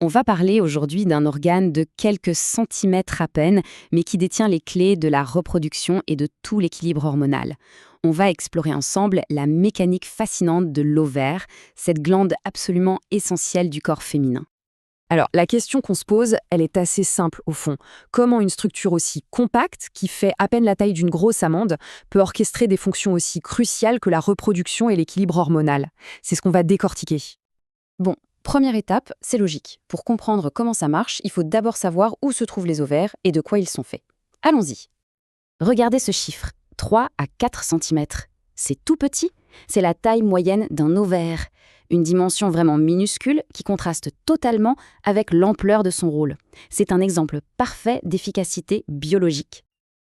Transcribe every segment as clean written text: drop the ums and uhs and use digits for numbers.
On va parler aujourd'hui d'un organe de quelques centimètres à peine, mais qui détient les clés de la reproduction et de tout l'équilibre hormonal. On va explorer ensemble la mécanique fascinante de l'ovaire, cette glande absolument essentielle du corps féminin. Alors, la question qu'on se pose, elle est assez simple au fond. Comment une structure aussi compacte, qui fait à peine la taille d'une grosse amande, peut orchestrer des fonctions aussi cruciales que la reproduction et l'équilibre hormonal? C'est ce qu'on va décortiquer. Bon, première étape, c'est logique. Pour comprendre comment ça marche, il faut d'abord savoir où se trouvent les ovaires et de quoi ils sont faits. Allons-y. Regardez ce chiffre, 3 à 4 centimètres. C'est tout petit, c'est la taille moyenne d'un ovaire. Une dimension vraiment minuscule qui contraste totalement avec l'ampleur de son rôle. C'est un exemple parfait d'efficacité biologique.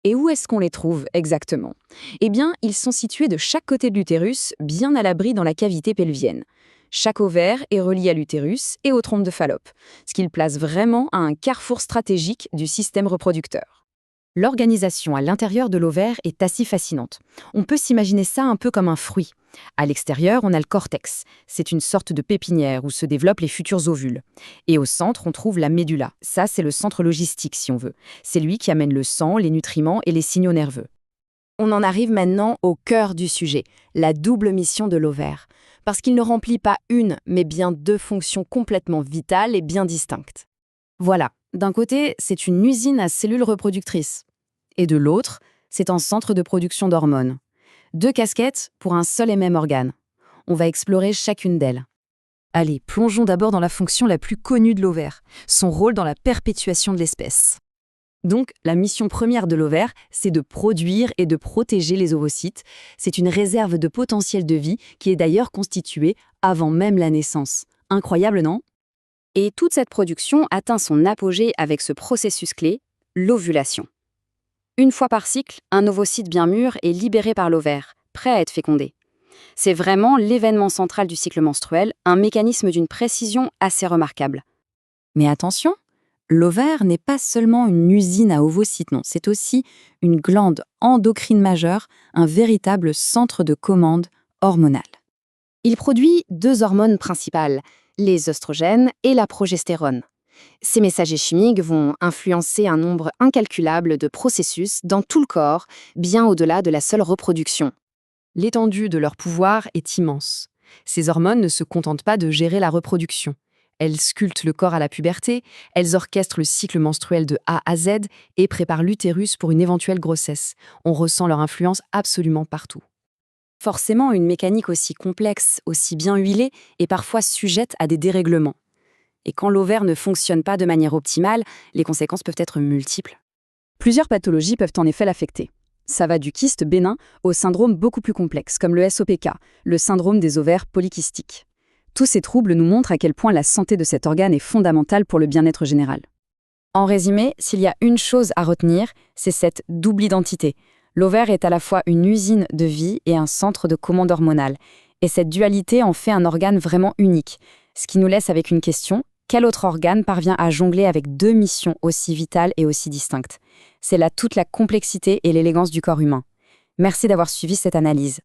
Et où est-ce qu'on les trouve exactement? Eh bien, ils sont situés de chaque côté de l'utérus, bien à l'abri dans la cavité pelvienne. Chaque ovaire est relié à l'utérus et aux trompes de Fallope, ce qui le place vraiment à un carrefour stratégique du système reproducteur. L'organisation à l'intérieur de l'ovaire est assez fascinante. On peut s'imaginer ça un peu comme un fruit. À l'extérieur, on a le cortex. C'est une sorte de pépinière où se développent les futurs ovules. Et au centre, on trouve la médula. Ça, c'est le centre logistique, si on veut. C'est lui qui amène le sang, les nutriments et les signaux nerveux. On en arrive maintenant au cœur du sujet, la double mission de l'ovaire. Parce qu'il ne remplit pas une, mais bien deux fonctions complètement vitales et bien distinctes. Voilà, d'un côté, c'est une usine à cellules reproductrices. Et de l'autre, c'est un centre de production d'hormones. Deux casquettes pour un seul et même organe. On va explorer chacune d'elles. Allez, plongeons d'abord dans la fonction la plus connue de l'ovaire, son rôle dans la perpétuation de l'espèce. Donc, la mission première de l'ovaire, c'est de produire et de protéger les ovocytes. C'est une réserve de potentiel de vie qui est d'ailleurs constituée avant même la naissance. Incroyable, non ? Et toute cette production atteint son apogée avec ce processus clé, l'ovulation. Une fois par cycle, un ovocyte bien mûr est libéré par l'ovaire, prêt à être fécondé. C'est vraiment l'événement central du cycle menstruel, un mécanisme d'une précision assez remarquable. Mais attention, l'ovaire n'est pas seulement une usine à ovocytes, non, c'est aussi une glande endocrine majeure, un véritable centre de commande hormonale. Il produit deux hormones principales, les œstrogènes et la progestérone. Ces messagers chimiques vont influencer un nombre incalculable de processus dans tout le corps, bien au-delà de la seule reproduction. L'étendue de leur pouvoir est immense. Ces hormones ne se contentent pas de gérer la reproduction. Elles sculptent le corps à la puberté, elles orchestrent le cycle menstruel de A à Z et préparent l'utérus pour une éventuelle grossesse. On ressent leur influence absolument partout. Forcément, une mécanique aussi complexe, aussi bien huilée, est parfois sujette à des dérèglements. Et quand l'ovaire ne fonctionne pas de manière optimale, les conséquences peuvent être multiples. Plusieurs pathologies peuvent en effet l'affecter. Ça va du kyste bénin au syndrome beaucoup plus complexe, comme le SOPK, le syndrome des ovaires polykystiques. Tous ces troubles nous montrent à quel point la santé de cet organe est fondamentale pour le bien-être général. En résumé, s'il y a une chose à retenir, c'est cette double identité. L'ovaire est à la fois une usine de vie et un centre de commande hormonale. Et cette dualité en fait un organe vraiment unique. Ce qui nous laisse avec une question: quel autre organe parvient à jongler avec deux missions aussi vitales et aussi distinctes? C'est là toute la complexité et l'élégance du corps humain. Merci d'avoir suivi cette analyse.